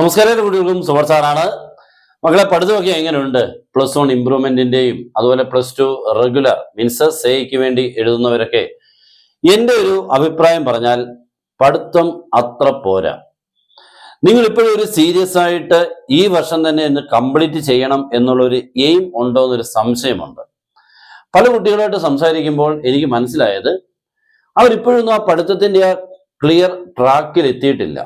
നമസ്കാരം കുട്ടികൾക്കും സുമർ സാറാണ്. മക്കളെ പഠിത്തമൊക്കെ എങ്ങനെയുണ്ട്? +1 ഇംപ്രൂവ്മെന്റിന്റെയും അതുപോലെ +2 റെഗുലർ മീൻസ് സേയ്ക്ക് വേണ്ടി എഴുതുന്നവരൊക്കെ എൻ്റെ ഒരു അഭിപ്രായം പറഞ്ഞാൽ പഠിത്തം അത്ര പോരാ. നിങ്ങൾ ഇപ്പോഴും ഒരു സീരിയസ് ആയിട്ട് ഈ വർഷം തന്നെ ഇന്ന് കംപ്ലീറ്റ് ചെയ്യണം എന്നുള്ളൊരു എയിം ഉണ്ടോ എന്നൊരു സംശയമുണ്ട്. പല കുട്ടികളായിട്ട് സംസാരിക്കുമ്പോൾ എനിക്ക് മനസ്സിലായത് അവരിപ്പോഴൊന്നും ആ പഠിത്തത്തിന്റെ ആ ക്ലിയർ ട്രാക്കിൽ എത്തിയിട്ടില്ല.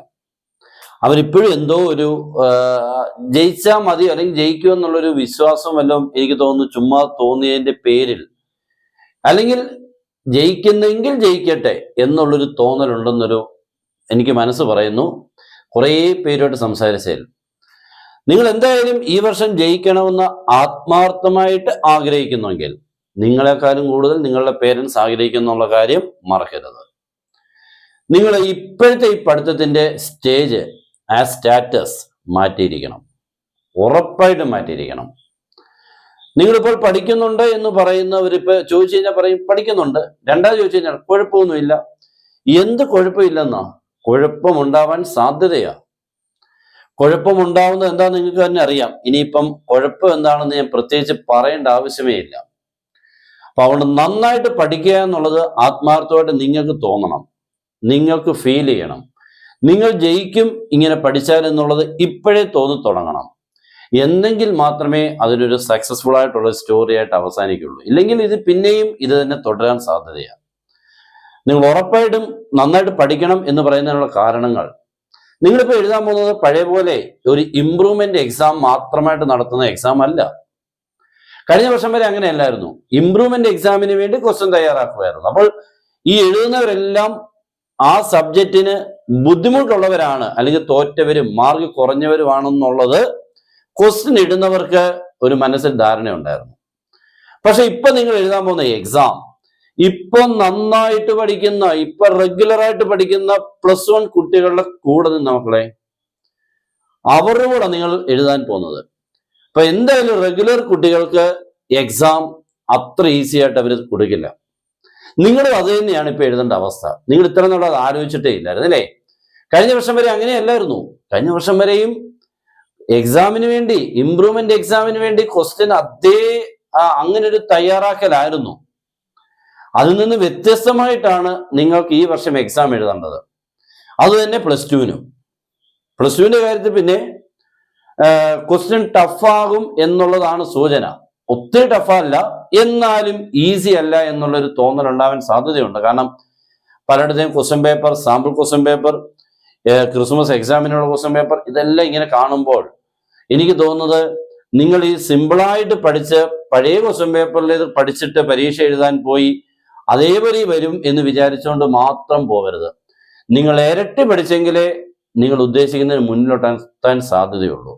അവരിപ്പോഴും എന്തോ ഒരു ജയിച്ചാൽ മതി അല്ലെങ്കിൽ ജയിക്കുമെന്നുള്ളൊരു വിശ്വാസം വല്ലതും എനിക്ക് തോന്നുന്നു ചുമ്മാ തോന്നിയതിന്റെ പേരിൽ, അല്ലെങ്കിൽ ജയിക്കുന്നെങ്കിൽ ജയിക്കട്ടെ എന്നുള്ളൊരു തോന്നലുണ്ടെന്നൊരു എനിക്ക് മനസ്സ് പറയുന്നു. കുറേ പേരോട്ട് സംസാരിച്ചതിൽ നിങ്ങൾ എന്തായാലും ഈ വർഷം ജയിക്കണമെന്ന് ആത്മാർത്ഥമായിട്ട് ആഗ്രഹിക്കുന്നുവെങ്കിൽ നിങ്ങളെക്കാളും കൂടുതൽ നിങ്ങളുടെ പേരൻസ് ആഗ്രഹിക്കുന്നുള്ള കാര്യം മറക്കരുത്. നിങ്ങൾ ഇപ്പോഴത്തെ ഈ പഠിത്തത്തിന്റെ സ്റ്റേജ് ആ സ്റ്റാറ്റസ് മാറ്റിയിരിക്കണം, ഉറപ്പായിട്ടും മാറ്റിയിരിക്കണം. നിങ്ങളിപ്പോൾ പഠിക്കുന്നുണ്ട് എന്ന് പറയുന്നവരിപ്പോൾ ചോദിച്ചു കഴിഞ്ഞാൽ പറയും പഠിക്കുന്നുണ്ട്. രണ്ടാമത് ചോദിച്ചു കഴിഞ്ഞാൽ കുഴപ്പമൊന്നുമില്ല. എന്ത് കുഴപ്പമില്ലെന്നാ? കുഴപ്പമുണ്ടാവാൻ സാധ്യതയാ. കുഴപ്പമുണ്ടാവുന്നത് എന്താണെന്ന് നിങ്ങൾക്ക് തന്നെ അറിയാം. ഇനിയിപ്പം കുഴപ്പം എന്താണെന്ന് ഞാൻ പ്രത്യേകിച്ച് പറയേണ്ട ആവശ്യമേ ഇല്ല. അപ്പൊ അതുകൊണ്ട് നന്നായിട്ട് പഠിക്കുക എന്നുള്ളത് ആത്മാർത്ഥമായിട്ട് നിങ്ങൾക്ക് തോന്നണം, നിങ്ങൾക്ക് ഫീൽ ചെയ്യണം. നിങ്ങൾ ജയിക്കും ഇങ്ങനെ പഠിച്ചാൽ എന്നുള്ളത് ഇപ്പോഴേ തോന്നി തുടങ്ങണം. എന്നെങ്കിൽ മാത്രമേ അതിനൊരു സക്സസ്ഫുൾ ആയിട്ടുള്ള സ്റ്റോറി ആയിട്ട് അവസാനിക്കുള്ളൂ. ഇല്ലെങ്കിൽ ഇത് പിന്നെയും ഇത് തന്നെ തുടരാൻ സാധ്യതയാണ്. നിങ്ങൾ ഉറപ്പായിട്ടും നന്നായിട്ട് പഠിക്കണം എന്ന് പറയുന്നതിനുള്ള കാരണങ്ങൾ, നിങ്ങളിപ്പോൾ എഴുതാൻ പോകുന്നത് പഴയ പോലെ ഒരു ഇംപ്രൂവ്മെന്റ് എക്സാം മാത്രമായിട്ട് നടത്തുന്ന എക്സാം അല്ല. കഴിഞ്ഞ വർഷം വരെ അങ്ങനെയല്ലായിരുന്നു. ഇംപ്രൂവ്മെന്റ് എക്സാമിന് വേണ്ടി ക്വസ്റ്റ്യൻ തയ്യാറാക്കുമായിരുന്നു. അപ്പോൾ ഈ എഴുതുന്നവരെല്ലാം ആ സബ്ജക്റ്റിന് ബുദ്ധിമുട്ടുള്ളവരാണ്, അല്ലെങ്കിൽ തോറ്റവരും മാർക്ക് കുറഞ്ഞവരുമാണെന്നുള്ളത് ക്വസ്റ്റ്യൻ ഇടുന്നവർക്ക് ഒരു മനസ്സിൽ ധാരണയുണ്ടായിരുന്നു. പക്ഷെ ഇപ്പൊ നിങ്ങൾ എഴുതാൻ പോകുന്ന എക്സാം ഇപ്പൊ നന്നായിട്ട് പഠിക്കുന്ന, ഇപ്പൊ റെഗുലർ ആയിട്ട് പഠിക്കുന്ന +1 കുട്ടികളുടെ കൂടെ നിന്ന് മക്കളെ, അവരുടെ കൂടെ നിങ്ങൾ എഴുതാൻ പോകുന്നത്. അപ്പൊ എന്തായാലും റെഗുലർ കുട്ടികൾക്ക് എക്സാം അത്ര ഈസി ആയിട്ട് അവർ കൊടുക്കില്ല. നിങ്ങളും അത് തന്നെയാണ് ഇപ്പൊ എഴുതേണ്ട അവസ്ഥ. നിങ്ങൾ ഇത്ര നാൾ അത് ആലോചിച്ചിട്ടേ ഇല്ലായിരുന്നു അല്ലേ? കഴിഞ്ഞ വർഷം വരെ അങ്ങനെയല്ലായിരുന്നു. കഴിഞ്ഞ വർഷം വരെയും എക്സാമിന് വേണ്ടി, ഇംപ്രൂവ്മെന്റ് എക്സാമിന് വേണ്ടി ക്വസ്റ്റ്യൻ അങ്ങനെ ഒരു തയ്യാറാക്കലായിരുന്നു. അതിൽ നിന്ന് വ്യത്യസ്തമായിട്ടാണ് നിങ്ങൾക്ക് ഈ വർഷം എക്സാം എഴുതേണ്ടത്. അതുതന്നെ +2ന്റെ കാര്യത്തിൽ പിന്നെ ക്വസ്റ്റ്യൻ ടഫാകും എന്നുള്ളതാണ് സൂചന. ഒത്തിരി ടഫല്ല, എന്നാലും ഈസി അല്ല എന്നുള്ളൊരു തോന്നൽ ഉണ്ടാവാൻ സാധ്യതയുണ്ട്. കാരണം പലയിടത്തെയും question paper, sample question paper, Christmas എക്സാമിനുള്ള ക്വസ്റ്റ്യൻ പേപ്പർ, ഇതെല്ലാം ഇങ്ങനെ കാണുമ്പോൾ എനിക്ക് തോന്നുന്നത് നിങ്ങൾ ഈ സിമ്പിളായിട്ട് പഠിച്ച് പഴയ ക്വസ്റ്റ്യൻ പേപ്പറിൽ ഇത് പഠിച്ചിട്ട് പരീക്ഷ എഴുതാൻ പോയി അതേപോലെ വരും എന്ന് വിചാരിച്ചുകൊണ്ട് മാത്രം പോകരുത്. നിങ്ങൾ ഇരട്ടി പഠിച്ചെങ്കിലേ നിങ്ങൾ ഉദ്ദേശിക്കുന്നതിന് മുന്നിലോട്ടാൻ സാധ്യതയുള്ളൂ.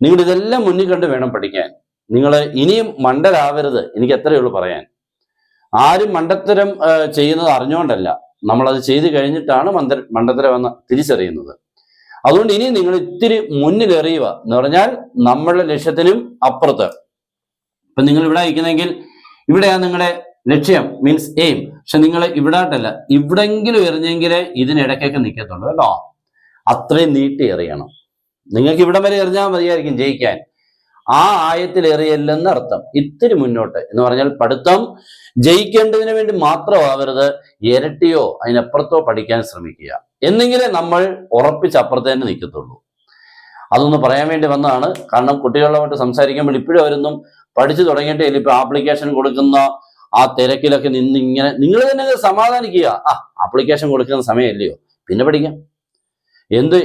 നിങ്ങൾ ഇതെല്ലാം മുന്നിൽ കണ്ട് വേണം പഠിക്കാൻ. നിങ്ങൾ ഇനിയും മണ്ടരാവരുത്. എനിക്ക് എത്രയേ ഉള്ളൂ പറയാൻ. ആരും മണ്ടത്തരം ചെയ്യുന്നത് അറിഞ്ഞുകൊണ്ടല്ല, നമ്മളത് ചെയ്തു കഴിഞ്ഞിട്ടാണ് മണ്ടത്തരം എന്ന് തിരിച്ചറിയുന്നത്. അതുകൊണ്ട് ഇനി നിങ്ങൾ ഇത്തിരി മുന്നിലെറിയുക എന്ന് പറഞ്ഞാൽ നമ്മളുടെ ലക്ഷ്യത്തിനും അപ്പുറത്ത്. ഇപ്പൊ നിങ്ങൾ ഇവിടെ അയക്കുന്നെങ്കിൽ ഇവിടെയാണ് നിങ്ങളുടെ ലക്ഷ്യം, മീൻസ് എയിം. പക്ഷെ നിങ്ങൾ ഇവിടായിട്ടല്ല, ഇവിടെങ്കിലും എറിഞ്ഞെങ്കിലേ ഇതിനിടയ്ക്കൊക്കെ നിൽക്കത്തുള്ളൂ കേട്ടോ. അത്രയും നീട്ടി എറിയണം. നിങ്ങൾക്ക് ഇവിടം വരെ എറിഞ്ഞാൽ മതിയായിരിക്കും ജയിക്കാൻ. ആ ആയത്തിൽ എറിയല്ലെന്ന് അർത്ഥം. ഇത്തിരി മുന്നോട്ട് എന്ന് പറഞ്ഞാൽ പഠിത്തം ജയിക്കേണ്ടതിന് വേണ്ടി മാത്രമാവരുത്, ഇരട്ടിയോ അതിനപ്പുറത്തോ പഠിക്കാൻ ശ്രമിക്കുക. എന്നെങ്കിലേ നമ്മൾ ഉറപ്പിച്ച് അപ്പുറത്ത് തന്നെ നിൽക്കത്തുള്ളൂ. അതൊന്ന് പറയാൻ വേണ്ടി വന്നതാണ്. കാരണം കുട്ടികളുമായിട്ട് സംസാരിക്കുമ്പോൾ ഇപ്പോഴും അവരൊന്നും പഠിച്ചു തുടങ്ങിയിട്ടേ ഇല്ല. ഇപ്പൊ ആപ്ലിക്കേഷൻ കൊടുക്കുന്ന ആ തിരക്കിലൊക്കെ നിന്ന് ഇങ്ങനെ നിങ്ങൾ തന്നെ സമാധാനിക്കുക. ആപ്ലിക്കേഷൻ കൊടുക്കുന്ന സമയമല്ലയോ, പിന്നെ പഠിക്കാം.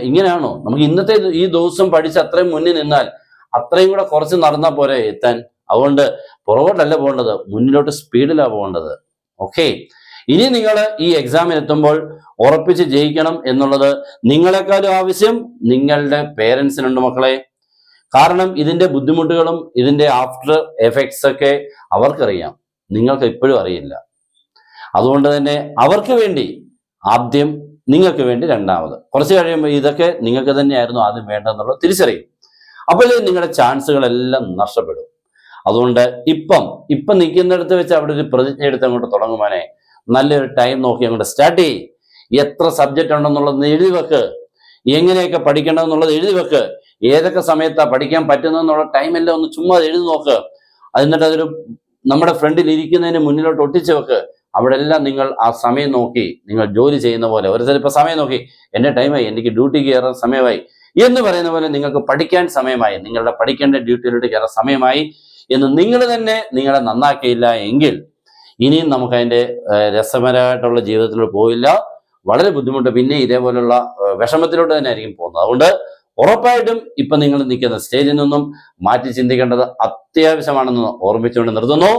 ഇങ്ങനെയാണോ? നമുക്ക് ഇന്നത്തെ ഈ ദിവസം പഠിച്ച് അത്രയും മുന്നിൽ നിന്നാൽ അത്രയും കൂടെ കുറച്ച് നടന്നാൽ പോരെ എത്താൻ. അതുകൊണ്ട് പുറകോട്ടല്ല പോകേണ്ടത്, മുന്നിലോട്ട് സ്പീഡിലാണ് പോകേണ്ടത്. ഓക്കെ, ഇനി നിങ്ങൾ ഈ എക്സാമിന് എത്തുമ്പോൾ ഉറപ്പിച്ച് ജയിക്കണം എന്നുള്ളത് നിങ്ങളെക്കാളും ആവശ്യം നിങ്ങളുടെ പേരൻസിനുണ്ട് മക്കളെ. കാരണം ഇതിന്റെ ബുദ്ധിമുട്ടുകളും ഇതിന്റെ ആഫ്റ്റർ എഫക്ട്സ് ഒക്കെ അവർക്കറിയാം, നിങ്ങൾക്ക് ഇപ്പോഴും അറിയില്ല. അതുകൊണ്ട് തന്നെ അവർക്ക് വേണ്ടി ആദ്യം, നിങ്ങൾക്ക് വേണ്ടി രണ്ടാമത്. കുറച്ച് കഴിയുമ്പോൾ ഇതൊക്കെ നിങ്ങൾക്ക് തന്നെയായിരുന്നു ആദ്യം വേണ്ടതെന്നുള്ളത് തിരിച്ചറിയും. അപ്പോൾ നിങ്ങളുടെ ചാൻസുകളെല്ലാം നഷ്ടപ്പെടും. അതുകൊണ്ട് ഇപ്പം നിൽക്കുന്നിടത്ത് വെച്ച് അവിടെ ഒരു പ്രതിജ്ഞ എടുത്ത് അങ്ങോട്ട് തുടങ്ങുവാനെ നല്ലൊരു ടൈം നോക്കി അങ്ങോട്ട് സ്റ്റാർട്ട് ചെയ്യും. എത്ര സബ്ജക്റ്റ് ഉണ്ടെന്നുള്ളത് എഴുതി വെക്ക്. എങ്ങനെയൊക്കെ പഠിക്കേണ്ടതെന്നുള്ളത് എഴുതി വെക്ക്. ഏതൊക്കെ സമയത്താണ് പഠിക്കാൻ പറ്റുന്നതെന്നുള്ള ടൈമെല്ലാം ഒന്ന് ചുമ്മാ എഴുതി നോക്ക്. എന്നിട്ട് അതൊരു നമ്മുടെ ഫ്രണ്ടിൽ ഇരിക്കുന്നതിന് മുന്നിലോട്ട് ഒട്ടിച്ചു വെക്ക്. അവിടെ എല്ലാം നിങ്ങൾ ആ സമയം നോക്കി നിങ്ങൾ ജോലി ചെയ്യുന്ന പോലെ, ഒരു ചിലപ്പോൾ സമയം നോക്കി എൻ്റെ ടൈമായി, എനിക്ക് ഡ്യൂട്ടിക്ക് കയറാൻ സമയമായി എന്ന് പറയുന്ന പോലെ നിങ്ങൾക്ക് പഠിക്കാൻ സമയമായി, നിങ്ങളുടെ പഠിക്കേണ്ട ഡ്യൂട്ടിയിലോട്ട് കയറാൻ സമയമായി എന്ന് നിങ്ങൾ തന്നെ നിങ്ങളെ നന്നാക്കിയില്ല എങ്കിൽ ഇനിയും നമുക്ക് അതിൻ്റെ രസകരമായിട്ടുള്ള ജീവിതത്തിലോട്ട് പോയില്ല, വളരെ ബുദ്ധിമുട്ട്, പിന്നെ ഇതേപോലുള്ള വിഷമത്തിലോട്ട് തന്നെ ആയിരിക്കും പോകുന്നത്. അതുകൊണ്ട് ഉറപ്പായിട്ടും ഇപ്പൊ നിങ്ങൾ നിൽക്കുന്ന സ്റ്റേജിൽ നിന്നും മാറ്റി ചിന്തിക്കേണ്ടത് അത്യാവശ്യമാണെന്ന് ഓർമ്മിച്ചുകൊണ്ട് നിർത്തുന്നു.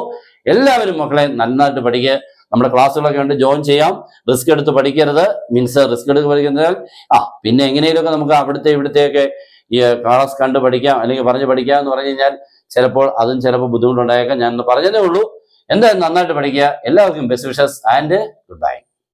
എല്ലാവരും മക്കളെ നന്നായിട്ട് പഠിക്കുക. നമ്മുടെ ക്ലാസ്സുകളൊക്കെ ഉണ്ട്, ജോയിൻ ചെയ്യാം. റിസ്ക് എടുത്ത് പഠിക്കരുത്, മീൻസ് റിസ്ക് എടുത്ത് പഠിക്കുന്നതിനാൽ പിന്നെ എങ്ങനെയൊക്കെ നമുക്ക് ഇവിടുത്തെയൊക്കെ ഈ ക്ലാസ് കണ്ട് പഠിക്കാം അല്ലെങ്കിൽ പറഞ്ഞ് പഠിക്കാം എന്ന് പറഞ്ഞു കഴിഞ്ഞാൽ ചിലപ്പോൾ ബുദ്ധിമുട്ടുണ്ടായേക്കാം. ഞാൻ പറഞ്ഞതേ ഉള്ളൂ. എന്തായാലും നന്നായിട്ട് പഠിക്കുക. എല്ലാവർക്കും best wishes and good bye.